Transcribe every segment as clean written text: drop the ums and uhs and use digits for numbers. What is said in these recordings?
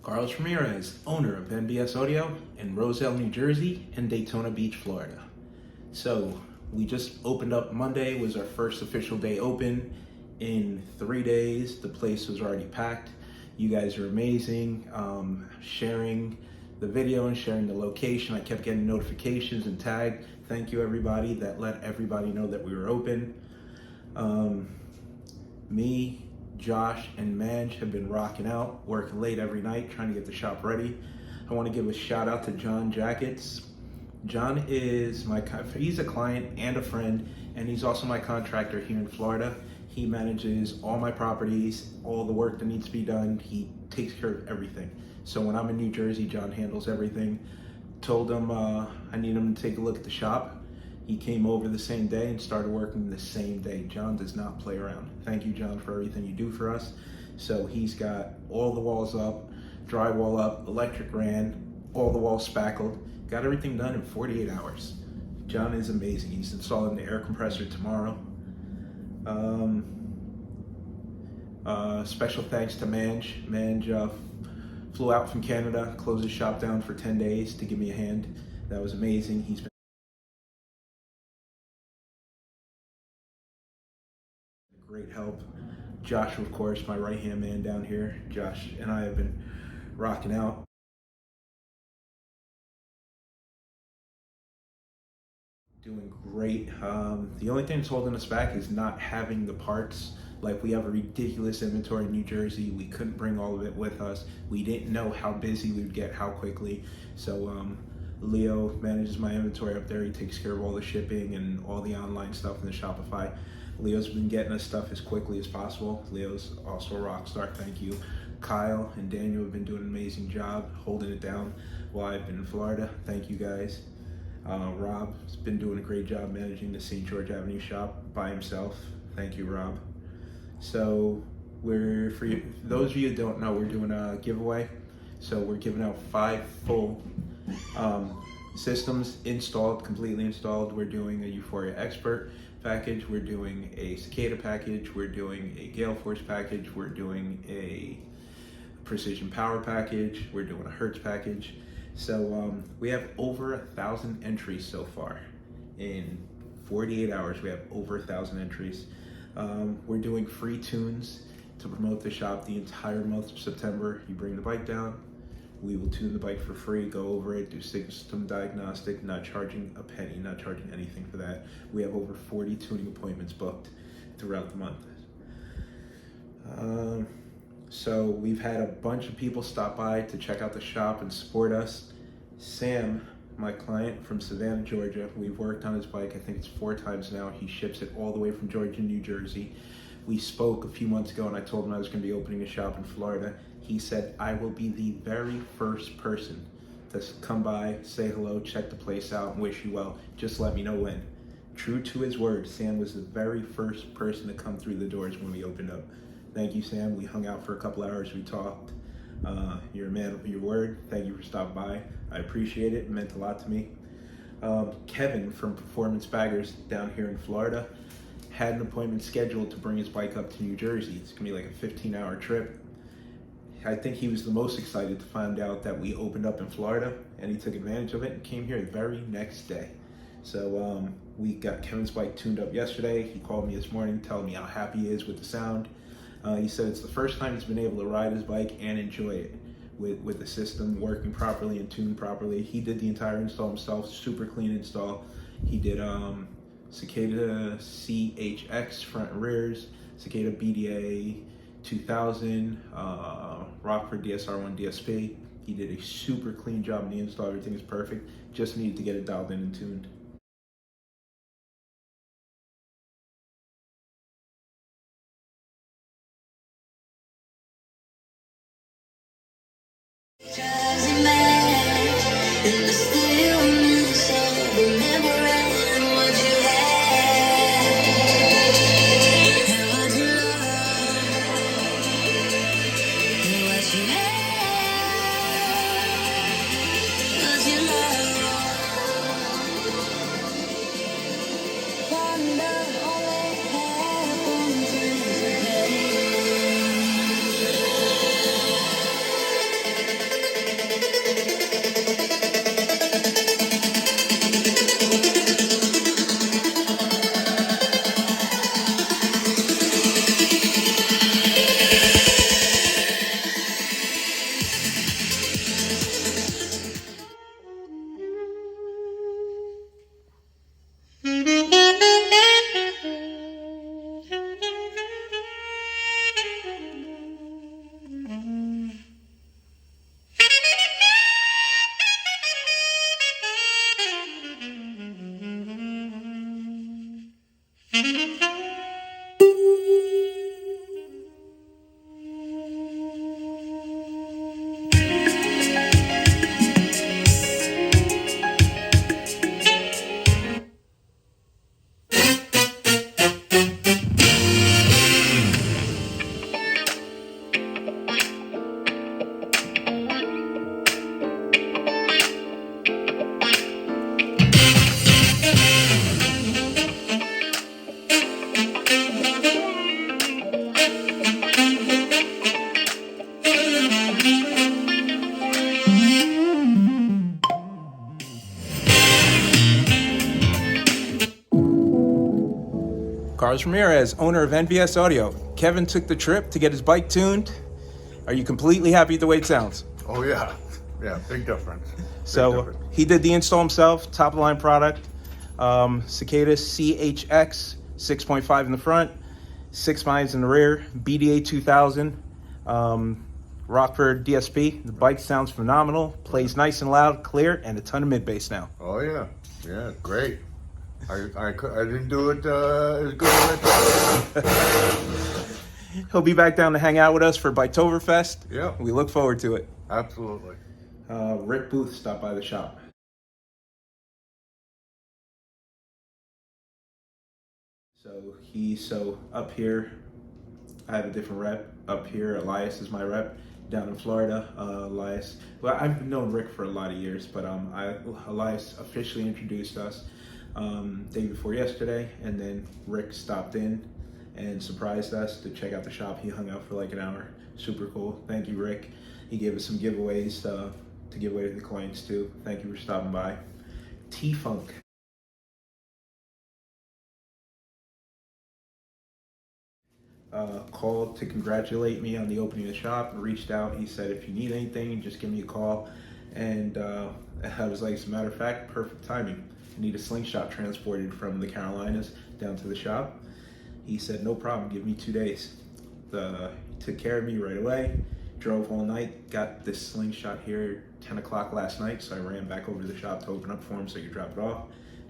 Carlos Ramirez, owner of NVS Audio in Roselle, New Jersey and Daytona Beach, Florida. So we just opened up Monday, was our first official day open. In 3 days, the place was already packed. You guys are amazing. Sharing the video and sharing the location. I kept getting notifications and tagged. Thank you everybody that let everybody know that we were open. Me, Josh, and Manj have been rocking out, working late every night, trying to get the shop ready. I want to give a shout out to John Jackets. John is he's a client and a friend, and he's also my contractor here in Florida. He manages all my properties, all the work that needs to be done. He takes care of everything. So when I'm in New Jersey, John handles everything. Told him I need him to take a look at the shop. He came over the same day and started working the same day. John does not play around. Thank you, John, for everything you do for us. So he's got all the walls up, drywall up, electric ran, all the walls spackled, got everything done in 48 hours. John is amazing. He's installing the air compressor tomorrow. Special thanks to Manj. Manj flew out from Canada, closed his shop down for 10 days to give me a hand. That was amazing. He's been great help. Josh, of course, my right-hand man down here. Josh and I have been rocking out. Doing great. The only thing that's holding us back is not having the parts. Like, we have a ridiculous inventory in New Jersey. We couldn't bring all of it with us. We didn't know how busy we'd get, how quickly. So Leo manages my inventory up there. He takes care of all the shipping and all the online stuff in the Shopify. Leo's been getting us stuff as quickly as possible. Leo's also a rock star, thank you. Kyle and Daniel have been doing an amazing job holding it down while I've been in Florida. Thank you guys. Rob's been doing a great job managing the St. George Avenue shop by himself. Thank you, Rob. So for those of you who don't know, we're doing a giveaway. So we're giving out 5 full systems installed, completely installed. We're doing a Euphoria Expert package, we're doing a Cicada package, we're doing a Gale Force package, we're doing a Precision Power package, we're doing a Hertz package. So we have over 1,000 entries so far. In 48 hours, we have over 1,000 entries. We're doing free tunes to promote the shop the entire month of September. You bring the bike down, we will tune the bike for free, go over it, do system diagnostic, not charging a penny, not charging anything for that. We have over 40 tuning appointments booked throughout the month. So we've had a bunch of people stop by to check out the shop and support us. Sam, my client from Savannah, Georgia, we've worked on his bike, I think it's 4 times now. He ships it all the way from Georgia, New Jersey. We spoke a few months ago and I told him I was going to be opening a shop in Florida. He said, I will be the very first person to come by, say hello, check the place out, and wish you well. Just let me know when. True to his word, Sam was the very first person to come through the doors when we opened up. Thank you, Sam. We hung out for a couple hours, we talked. You're a man of your word. Thank you for stopping by. I appreciate it. It meant a lot to me. Kevin from Performance Baggers down here in Florida had an appointment scheduled to bring his bike up to New Jersey. It's gonna be like a 15-hour trip. I think he was the most excited to find out that we opened up in Florida, and he took advantage of it and came here the very next day. So we got Kevin's bike tuned up yesterday. He called me this morning telling me how happy he is with the sound. He said it's the first time he's been able to ride his bike and enjoy it with the system working properly and tuned properly. He did the entire install himself, super clean install. He did Cicada CHX front and rears, Cicada BDA 2000, Rockford DSR1 DSP. He did a super clean job in the install. Everything is perfect. Just needed to get it dialed in and tuned. Carlos Ramirez, owner of NVS Audio. Kevin took the trip to get his bike tuned. Are you completely happy with the way it sounds? Oh yeah, big difference. He did the install himself, top of the line product. Cicada CHX 6.5 in the front, 6 miles in the rear, BDA 2000, Rockford DSP. The bike sounds phenomenal, plays nice and loud, clear, and a ton of mid bass now. Oh yeah, great. I didn't do it as good as I thought. He'll be back down to hang out with us for Biketoberfest. Yeah, we look forward to it. Absolutely. Rick Booth stopped by the shop. So up here, I have a different rep. Up here, Elias is my rep. Down in Florida, Elias. Well, I've known Rick for a lot of years, but Elias officially introduced us day before yesterday, and then Rick stopped in and surprised us to check out the shop. He hung out for like an hour. Super cool. Thank you, Rick. He gave us some giveaways to give away to the clients too. Thank you for stopping by. T-Funk. Called to congratulate me on the opening of the shop and reached out. He said, if you need anything, just give me a call. And I was like, as a matter of fact, perfect timing. I need a slingshot transported from the Carolinas down to the shop. He said, no problem, give me 2 days. He took care of me right away. Drove all night, got this slingshot here 10 o'clock last night, so I ran back over to the shop to open up for him so he could drop it off.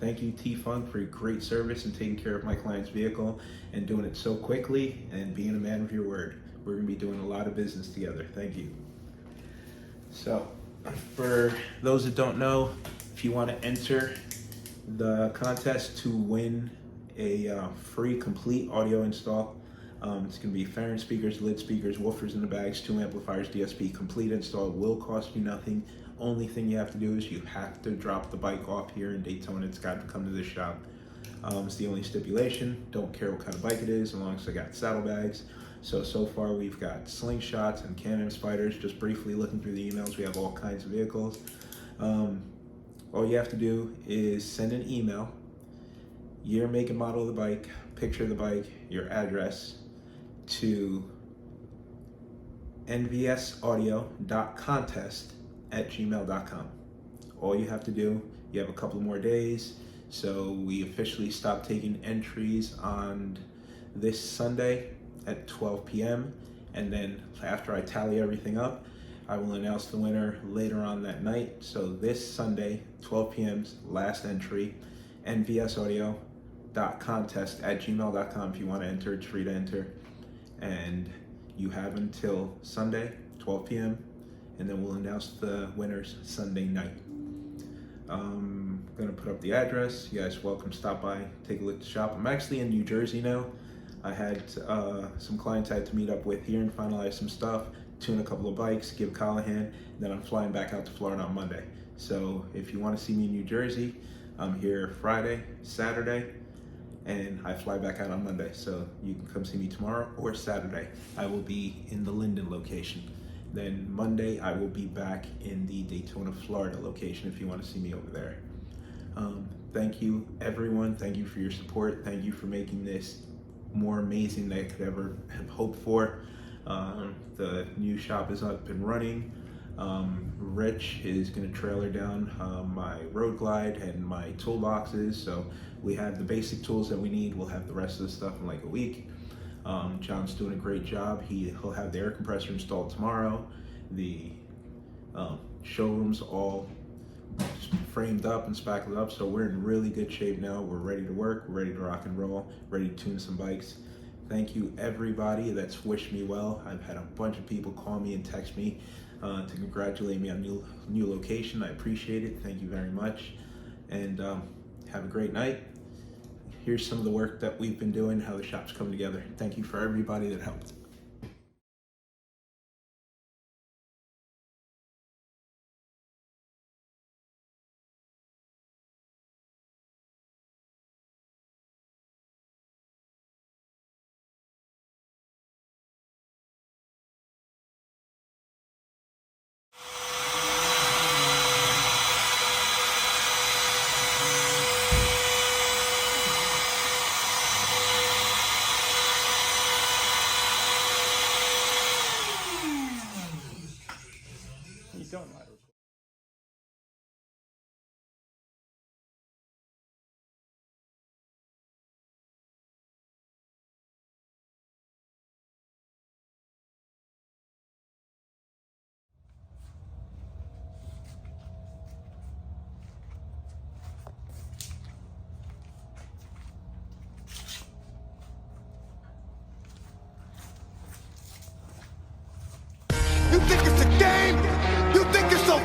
Thank you, T-Funk, for your great service and taking care of my client's vehicle and doing it so quickly and being a man of your word. We're going to be doing a lot of business together. Thank you. So, for those that don't know, if you want to enter the contest to win a free complete audio install, it's going to be Farron speakers, lid speakers, woofers in the bags, 2 amplifiers, DSP, complete install. It will cost you nothing. Only thing you have to do is you have to drop the bike off here in Daytona. It's got to come to this shop. It's the only stipulation. Don't care what kind of bike it is, as long as I got saddlebags. So far we've got slingshots and Can-Am spiders. Just briefly looking through the emails, we have all kinds of vehicles. All you have to do is send an email, year, make, and model of the bike, picture of the bike, your address, to NVSaudio.contest@gmail.com. All you have to do, you have a couple more days, so we officially stopped taking entries on this Sunday at 12 p.m. and then after I tally everything up, I will announce the winner later on that night. So this Sunday, 12 p.m.'s last entry, NVSaudio.contest@gmail.com. If you want to enter, it's free to enter. And you have until Sunday, 12 p.m., and then we'll announce the winners Sunday night. I'm gonna put up the address. You guys welcome to stop by, take a look at the shop. I'm actually in New Jersey now. I had some clients I had to meet up with here and finalize some stuff, tune a couple of bikes, give Callahan, and then I'm flying back out to Florida on Monday. So if you want to see me in New Jersey, I'm here Friday, Saturday, and I fly back out on Monday. So you can come see me tomorrow or Saturday. I will be in the Linden location. Then Monday, I will be back in the Daytona, Florida location if you want to see me over there. Thank you, everyone. Thank you for your support. Thank you for making this more amazing than I could ever have hoped for. The new shop is up and running. Rich is going to trailer down my Road Glide and my toolboxes. So we have the basic tools that we need. We'll have the rest of the stuff in like a week. John's doing a great job. He'll have the air compressor installed tomorrow. The showroom's all framed up and spackled up, so we're in really good shape now. We're ready to work, we're ready to rock and roll, ready to tune some bikes. Thank you everybody that's wished me well. I've had a bunch of people call me and text me to congratulate me on new location. I appreciate it. Thank you very much, and have a great night. Here's some of the work that we've been doing, how the shop's come together. Thank you for everybody that helped. don't know how to record. You think it's a game? You think it's so